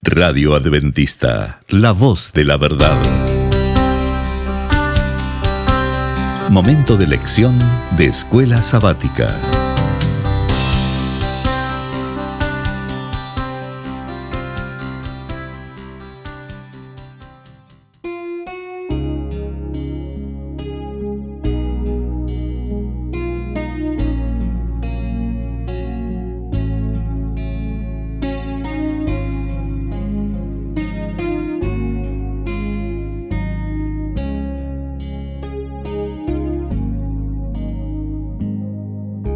Radio Adventista, la voz de la verdad. Momento de lección de Escuela Sabática.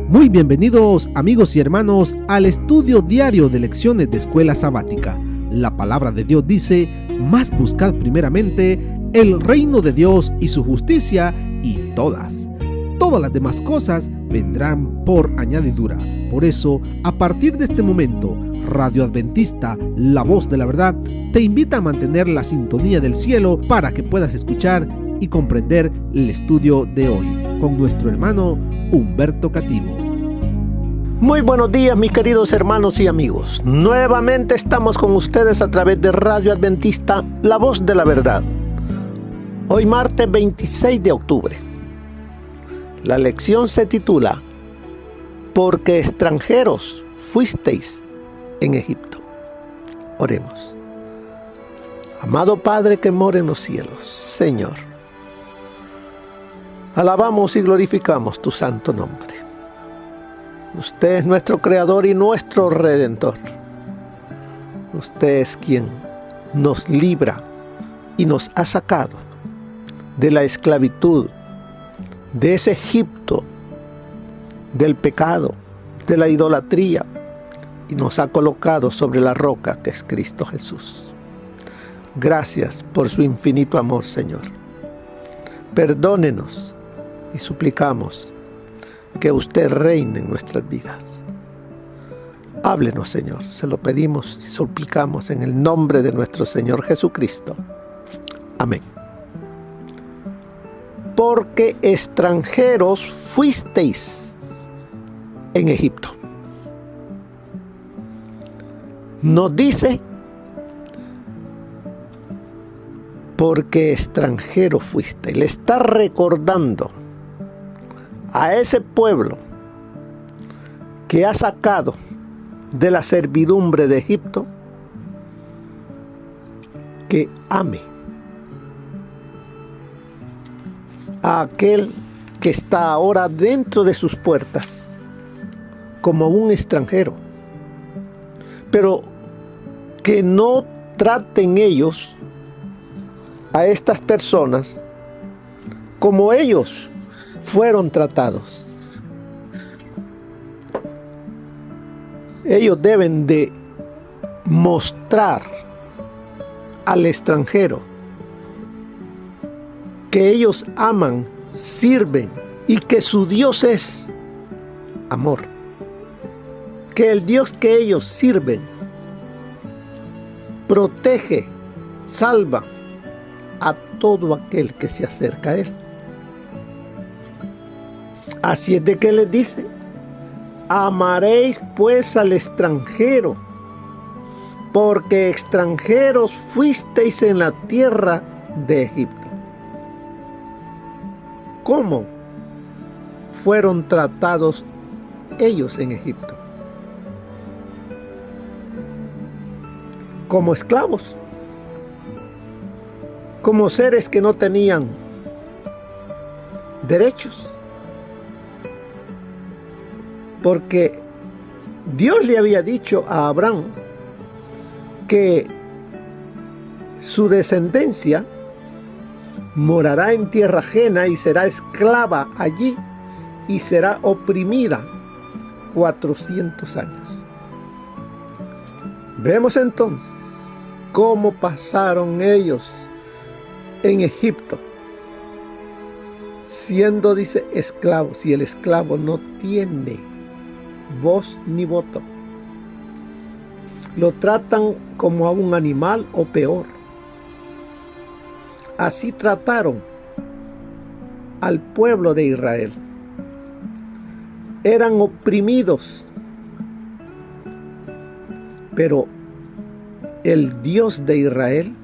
Muy bienvenidos amigos y hermanos al estudio diario de lecciones de Escuela Sabática. La palabra de Dios dice: mas buscad primeramente el reino de Dios y su justicia, y todas las demás cosas vendrán por añadidura. Por eso, a partir de este momento, Radio Adventista, la voz de la verdad, te invita a mantener la sintonía del cielo para que puedas escuchar y comprender el estudio de hoy con nuestro hermano Humberto Cativo. Muy buenos días, mis queridos hermanos y amigos. Nuevamente estamos con ustedes a través de Radio Adventista, la voz de la verdad. Hoy martes 26 de octubre. La lección se titula: porque extranjeros fuisteis en Egipto. Oremos. Amado Padre que mora en los cielos, Señor, alabamos y glorificamos tu santo nombre. Usted es nuestro Creador y nuestro Redentor. Usted es quien nos libra y nos ha sacado de la esclavitud, de ese Egipto, del pecado, de la idolatría, y nos ha colocado sobre la roca que es Cristo Jesús. Gracias por su infinito amor, Señor. Perdónenos y suplicamos que usted reine en nuestras vidas. Háblenos, Señor, se lo pedimos y suplicamos en el nombre de nuestro Señor Jesucristo. Amén. Porque extranjeros fuisteis en Egipto. Nos dice: porque extranjero fuiste. Le está recordando a ese pueblo que ha sacado de la servidumbre de Egipto que ame a aquel que está ahora dentro de sus puertas como un extranjero, pero que no traten ellos a estas personas como ellos fueron tratados. Ellos deben de mostrar al extranjero que ellos aman, sirven y que su Dios es amor. Que el Dios que ellos sirven protege, salva a todo aquel que se acerca a él. Así es de que les dice: amaréis pues al extranjero, porque extranjeros fuisteis en la tierra de Egipto. ¿Cómo fueron tratados ellos en Egipto? Como esclavos, como seres que no tenían derechos. Porque Dios le había dicho a Abraham que su descendencia morará en tierra ajena y será esclava allí y será oprimida 400 años. Vemos entonces cómo pasaron ellos en Egipto, siendo, dice, esclavos, y el esclavo no tiene voz ni voto. Lo tratan como a un animal o peor. Así trataron al pueblo de Israel. Eran oprimidos, pero el Dios de Israel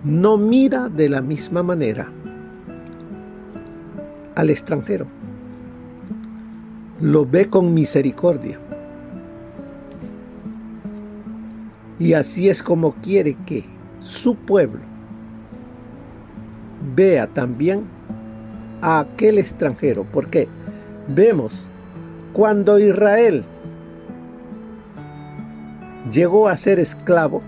no mira de la misma manera al extranjero. Lo ve con misericordia. Y así es como quiere que su pueblo vea también a aquel extranjero. Porque vemos, cuando Israel llegó a ser esclavo,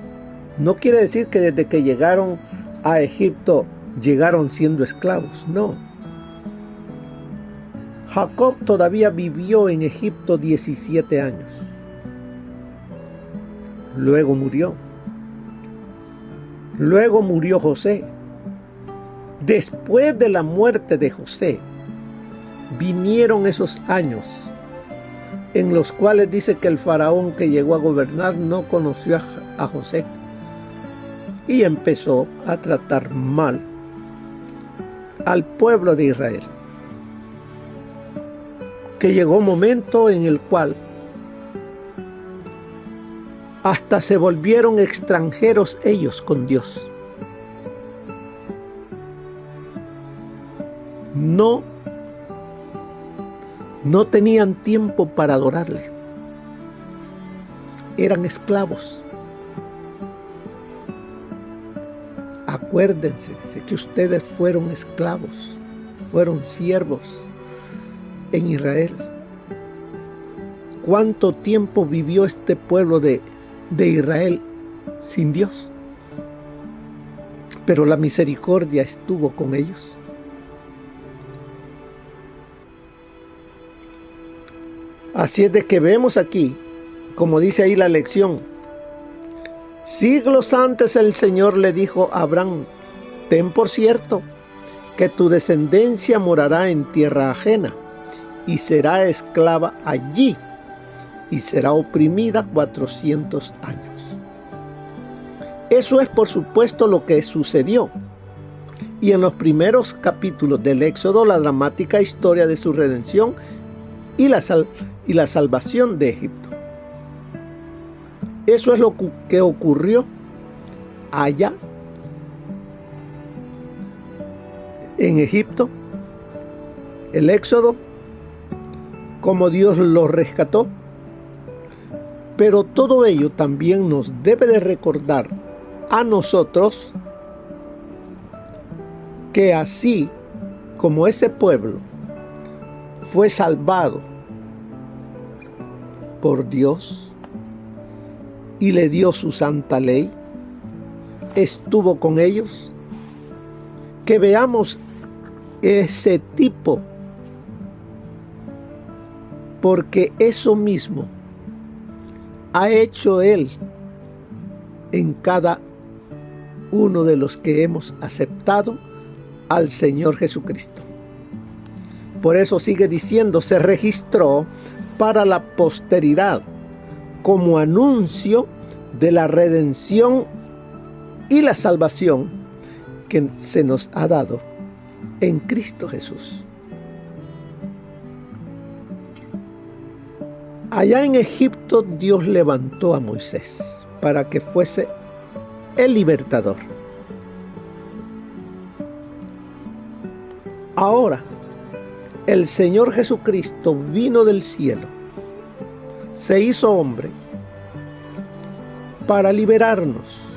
no quiere decir que desde que llegaron a Egipto llegaron siendo esclavos, no. Jacob todavía vivió en Egipto 17 años. Luego murió. Luego murió José. Después de la muerte de José, vinieron esos años en los cuales dice que el faraón que llegó a gobernar no conoció a José y empezó a tratar mal al pueblo de Israel. Que llegó un momento en el cual hasta se volvieron extranjeros ellos con Dios. No tenían tiempo para adorarle. Eran esclavos. Acuérdense que ustedes fueron esclavos, fueron siervos en Israel. ¿Cuánto tiempo vivió este pueblo de Israel sin Dios? Pero la misericordia estuvo con ellos. Así es de que vemos aquí, como dice ahí la lección, siglos antes el Señor le dijo a Abraham: ten por cierto que tu descendencia morará en tierra ajena y será esclava allí y será oprimida 400 años. Eso es por supuesto lo que sucedió. Y en los primeros capítulos del Éxodo, la dramática historia de su redención y la salvación de Egipto. Eso es lo que ocurrió allá en Egipto, el Éxodo, como Dios los rescató. Pero todo ello también nos debe de recordar a nosotros que así como ese pueblo fue salvado por Dios y le dio su santa ley, estuvo con ellos, que veamos ese tipo, porque eso mismo ha hecho Él en cada uno de los que hemos aceptado al Señor Jesucristo. Por eso sigue diciendo, se registró para la posteridad como anuncio de la redención y la salvación que se nos ha dado en Cristo Jesús. Allá en Egipto Dios levantó a Moisés para que fuese el libertador. Ahora, el Señor Jesucristo vino del cielo, se hizo hombre para liberarnos,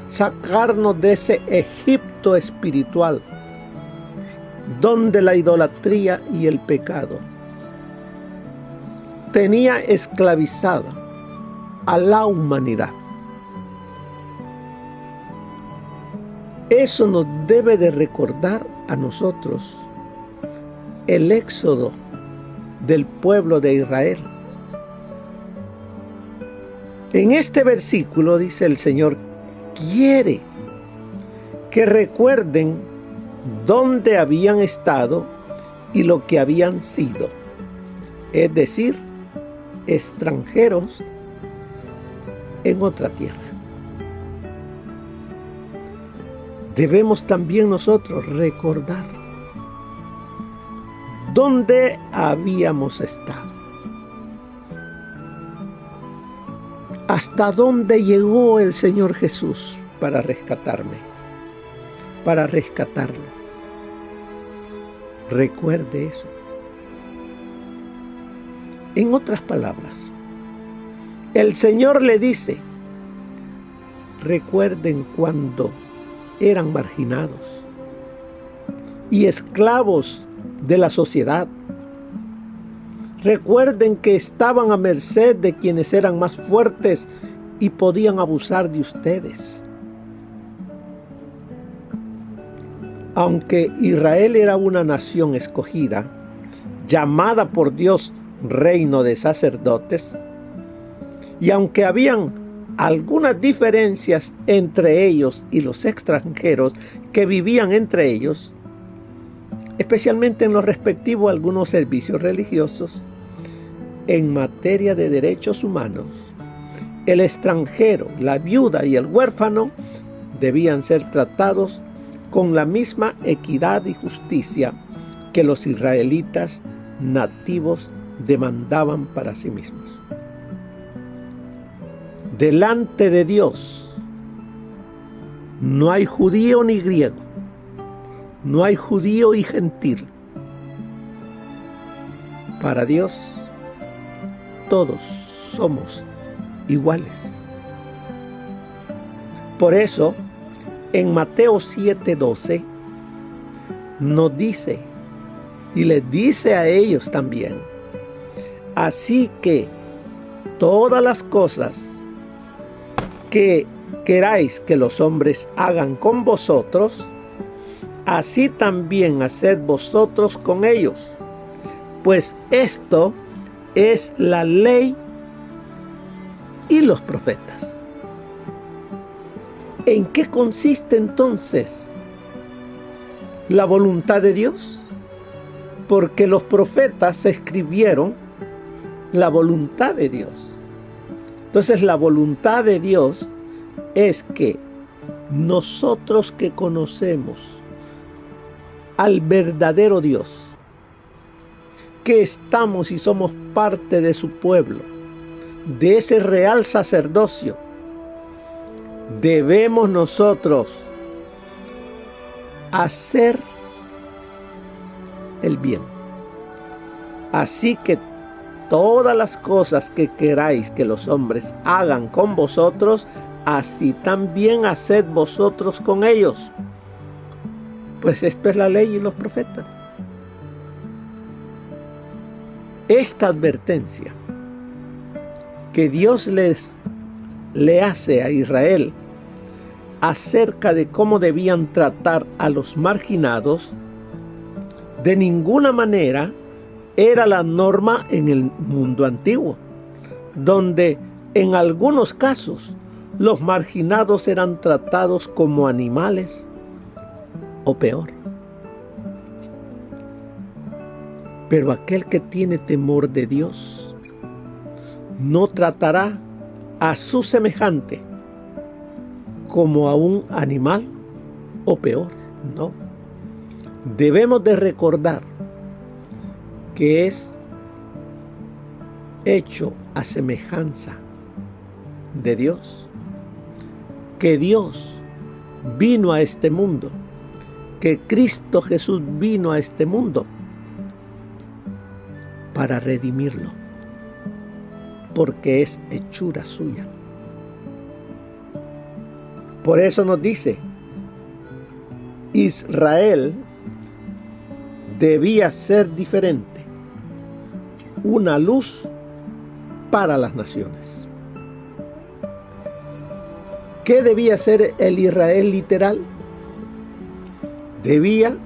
sacarnos de ese Egipto espiritual, donde la idolatría y el pecado tenía esclavizada a la humanidad. Eso nos debe de recordar a nosotros el éxodo del pueblo de Israel. En este versículo dice el Señor, quiere que recuerden dónde habían estado y lo que habían sido, es decir, extranjeros en otra tierra. Debemos también nosotros recordar dónde habíamos estado. ¿Hasta dónde llegó el Señor Jesús para rescatarme? Para rescatarlo. Recuerde eso. En otras palabras, el Señor le dice, recuerden cuando eran marginados y esclavos de la sociedad. Recuerden que estaban a merced de quienes eran más fuertes y podían abusar de ustedes. Aunque Israel era una nación escogida, llamada por Dios reino de sacerdotes, y aunque habían algunas diferencias entre ellos y los extranjeros que vivían entre ellos, especialmente en lo respectivo a algunos servicios religiosos, en materia de derechos humanos, el extranjero, la viuda y el huérfano debían ser tratados con la misma equidad y justicia que los israelitas nativos demandaban para sí mismos. Delante de Dios no hay judío ni griego, no hay judío y gentil. Para Dios todos somos iguales. Por eso, en Mateo 7:12 nos dice, y les dice a ellos también, así que todas las cosas que queráis que los hombres hagan con vosotros, así también haced vosotros con ellos, pues esto es la ley y los profetas. ¿En qué consiste entonces la voluntad de Dios? Porque los profetas escribieron la voluntad de Dios. Entonces la voluntad de Dios es que nosotros que conocemos al verdadero Dios, que estamos y somos parte de su pueblo, de ese real sacerdocio, debemos nosotros hacer el bien. Así que todas las cosas que queráis que los hombres hagan con vosotros, así también haced vosotros con ellos. Pues esto es la ley y los profetas. Esta advertencia que Dios le hace a Israel acerca de cómo debían tratar a los marginados, de ninguna manera era la norma en el mundo antiguo, donde en algunos casos los marginados eran tratados como animales o peor. Pero aquel que tiene temor de Dios no tratará a su semejante como a un animal o peor, no. Debemos de recordar que es hecho a semejanza de Dios, que Dios vino a este mundo, que Cristo Jesús vino a este mundo para redimirlo, porque es hechura suya. Por eso nos dice, Israel debía ser diferente, una luz para las naciones. ¿Qué debía ser el Israel literal? Debía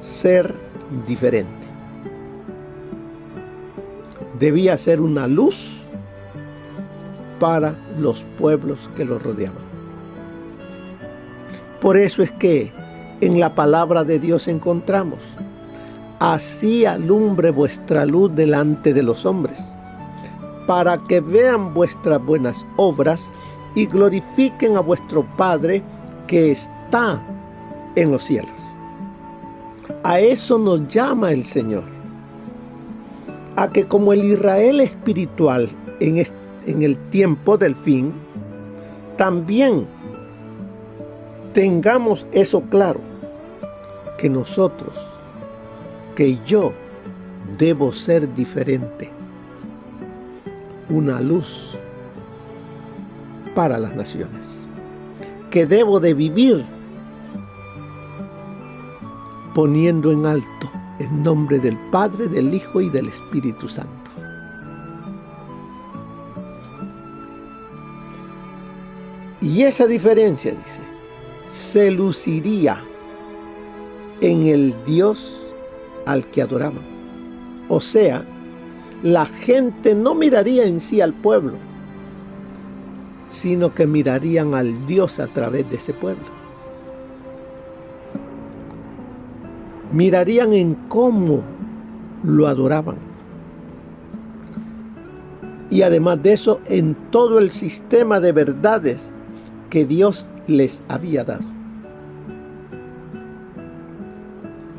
ser diferente. Debía ser una luz para los pueblos que lo rodeaban. Por eso es que en la palabra de Dios encontramos: así alumbre vuestra luz delante de los hombres, para que vean vuestras buenas obras y glorifiquen a vuestro Padre que está en los cielos. A eso nos llama el Señor, a que como el Israel espiritual en en el tiempo del fin, también tengamos eso claro, que nosotros, que yo debo ser diferente, una luz para las naciones, que debo de vivir poniendo en alto el nombre del Padre, del Hijo y del Espíritu Santo. Y esa diferencia, dice, se luciría en el Dios al que adoraban. O sea, la gente no miraría en sí al pueblo, sino que mirarían al Dios a través de ese pueblo. Mirarían en cómo lo adoraban. Y además de eso, en todo el sistema de verdades que Dios les había dado.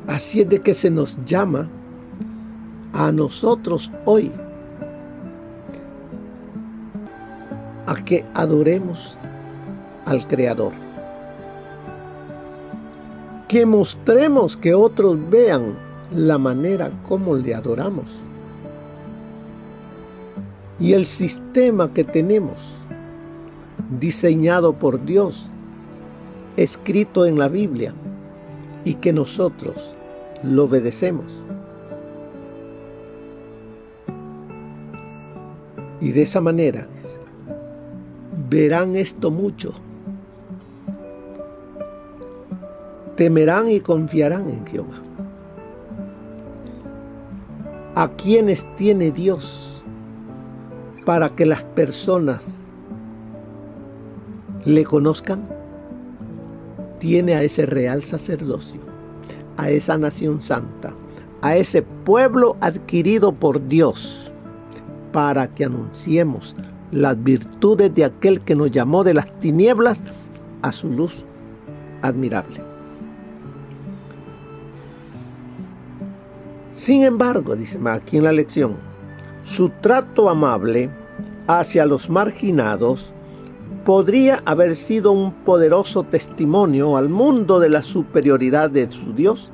Así es de que se nos llama a nosotros hoy a que adoremos al Creador. Que mostremos, que otros vean la manera como le adoramos. Y el sistema que tenemos, diseñado por Dios, escrito en la Biblia, y que nosotros lo obedecemos. Y de esa manera verán esto mucho, temerán y confiarán en Jehová. ¿A quienes tiene Dios para que las personas le conozcan? Tiene a ese real sacerdocio, a esa nación santa, a ese pueblo adquirido por Dios, para que anunciemos las virtudes de aquel que nos llamó de las tinieblas a su luz admirable. Sin embargo, dice aquí en la lección, su trato amable hacia los marginados podría haber sido un poderoso testimonio al mundo de la superioridad de su Dios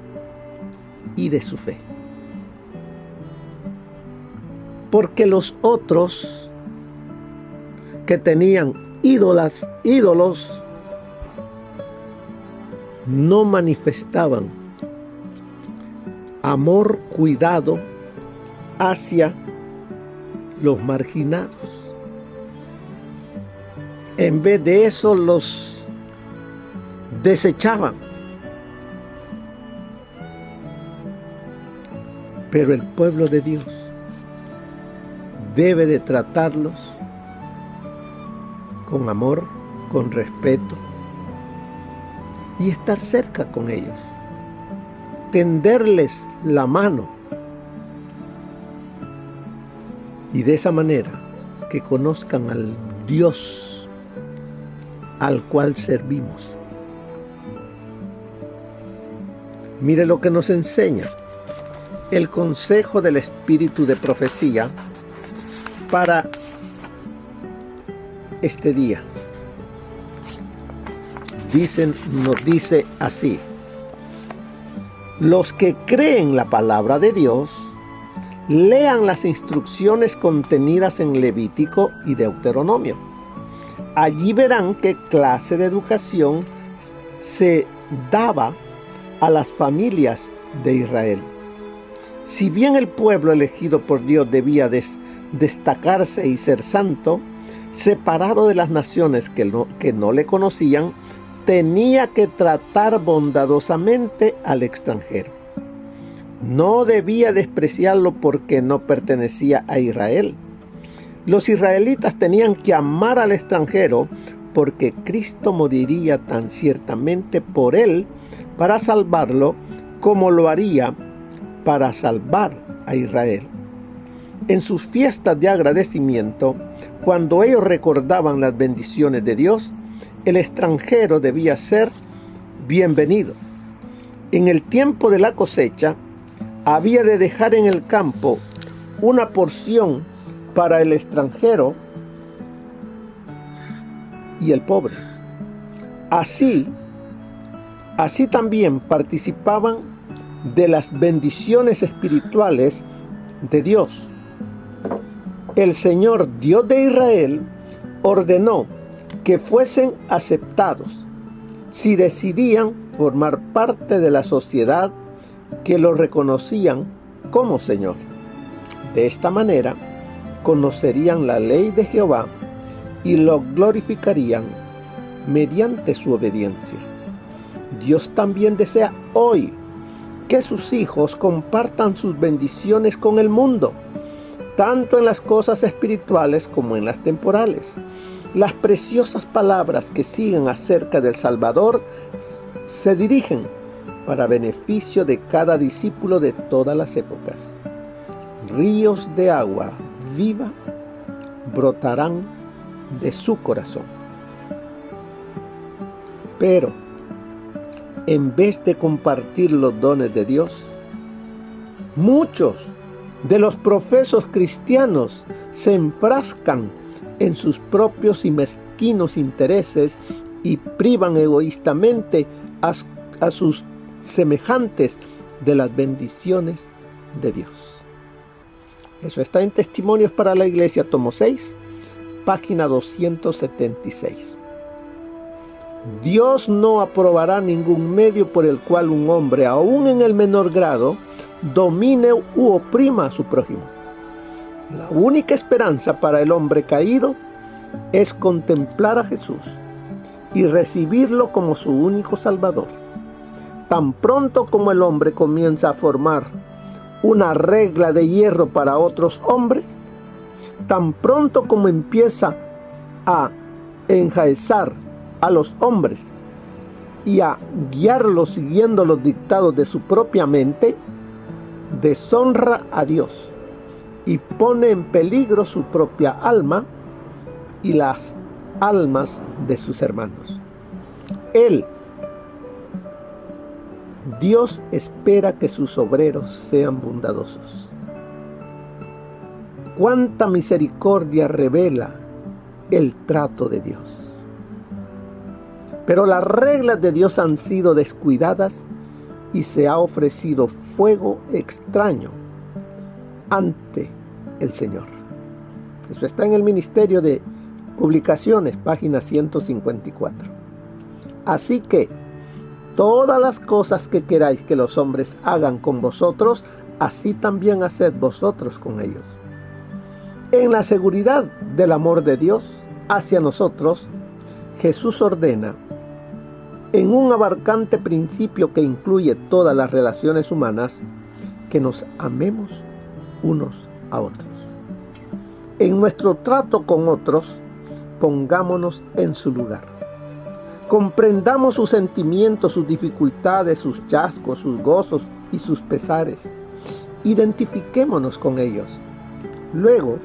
y de su fe. Porque los otros que tenían ídolos no manifestaban amor, cuidado hacia los marginados. En vez de eso los desechaban. Pero el pueblo de Dios debe de tratarlos con amor, con respeto y estar cerca con ellos, tenderles la mano y de esa manera que conozcan al Dios al cual servimos. Mire lo que nos enseña el consejo del espíritu de profecía para este día. Nos dice así: los que creen la palabra de Dios, lean las instrucciones contenidas en Levítico y Deuteronomio. Allí verán qué clase de educación se daba a las familias de Israel. Si bien el pueblo elegido por Dios debía destacarse y ser santo, separado de las naciones que no le conocían, tenía que tratar bondadosamente al extranjero. No debía despreciarlo porque no pertenecía a Israel. Los israelitas tenían que amar al extranjero porque Cristo moriría tan ciertamente por él para salvarlo como lo haría para salvar a Israel. En sus fiestas de agradecimiento, cuando ellos recordaban las bendiciones de Dios, el extranjero debía ser bienvenido. En el tiempo de la cosecha, había de dejar en el campo una porción para el extranjero y el pobre. Así también participaban de las bendiciones espirituales de Dios. El Señor Dios de Israel ordenó que fuesen aceptados si decidían formar parte de la sociedad que lo reconocían como Señor. De esta manera, conocerían la ley de Jehová y lo glorificarían mediante su obediencia. Dios también desea hoy que sus hijos compartan sus bendiciones con el mundo, tanto en las cosas espirituales como en las temporales. Las preciosas palabras que siguen acerca del Salvador se dirigen para beneficio de cada discípulo de todas las épocas. Ríos de agua viva brotarán de su corazón. Pero, en vez de compartir los dones de Dios, muchos de los profesos cristianos se enfrascan en sus propios y mezquinos intereses y privan egoístamente a sus semejantes de las bendiciones de Dios. Eso está en Testimonios para la Iglesia, tomo 6, página 276. Dios no aprobará ningún medio por el cual un hombre, aún en el menor grado, domine u oprima a su prójimo. La única esperanza para el hombre caído es contemplar a Jesús y recibirlo como su único Salvador. Tan pronto como el hombre comienza a formar una regla de hierro para otros hombres, tan pronto como empieza a enjaezar a los hombres y a guiarlos siguiendo los dictados de su propia mente, deshonra a Dios y pone en peligro su propia alma y las almas de sus hermanos. Dios espera que sus obreros sean bondadosos. Cuánta misericordia revela el trato de Dios. Pero las reglas de Dios han sido descuidadas y se ha ofrecido fuego extraño ante el Señor. Eso está en el Ministerio de Publicaciones, página 154. Así que todas las cosas que queráis que los hombres hagan con vosotros, así también haced vosotros con ellos. En la seguridad del amor de Dios hacia nosotros, Jesús ordena, en un abarcante principio que incluye todas las relaciones humanas, que nos amemos unos a otros. En nuestro trato con otros, pongámonos en su lugar. Comprendamos sus sentimientos, sus dificultades, sus chascos, sus gozos y sus pesares. Identifiquémonos con ellos. Luego,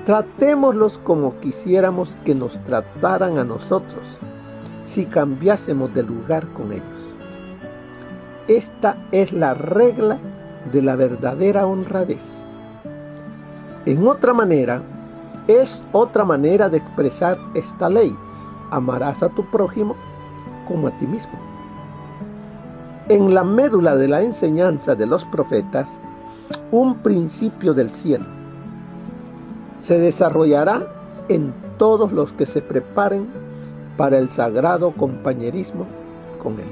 tratémoslos como quisiéramos que nos trataran a nosotros, si cambiásemos de lugar con ellos. Esta es la regla de la verdadera honradez. Es otra manera de expresar esta ley. Amarás a tu prójimo como a ti mismo. En la médula de la enseñanza de los profetas, un principio del cielo se desarrollará en todos los que se preparen para el sagrado compañerismo con Él.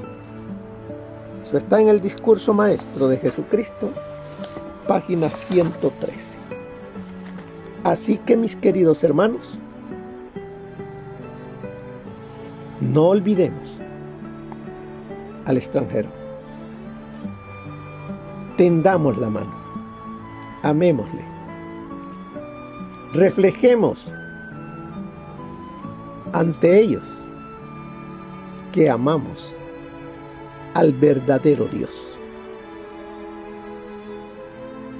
Eso está en el Discurso Maestro de Jesucristo, página 113. Así que, mis queridos hermanos, no olvidemos al extranjero. Tendamos la mano, amémosle, reflejemos ante ellos que amamos al verdadero Dios.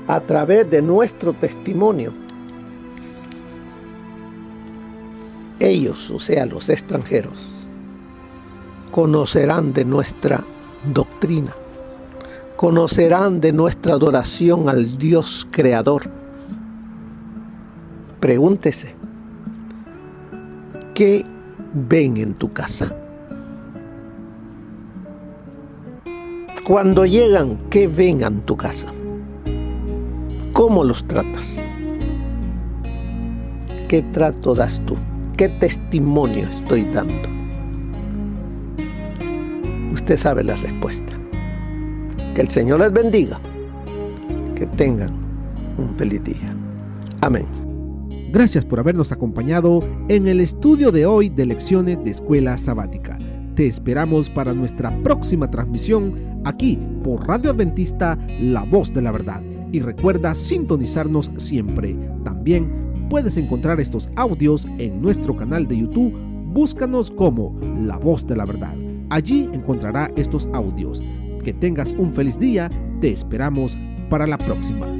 A través de nuestro testimonio, ellos, o sea, los extranjeros, conocerán de nuestra doctrina, conocerán de nuestra adoración al Dios creador. Pregúntese, ¿qué ven en tu casa? Cuando llegan, ¿qué ven en tu casa? ¿Cómo los tratas? ¿Qué trato das tú? ¿Qué testimonio estoy dando? Usted sabe la respuesta. Que el Señor les bendiga. Que tengan un feliz día. Amén. Gracias por habernos acompañado en el estudio de hoy de Lecciones de Escuela Sabática. Te esperamos para nuestra próxima transmisión aquí por Radio Adventista, La Voz de la Verdad. Y recuerda sintonizarnos siempre. También puedes encontrar estos audios en nuestro canal de YouTube. Búscanos como La Voz de la Verdad. Allí encontrará estos audios. Que tengas un feliz día. Te esperamos para la próxima.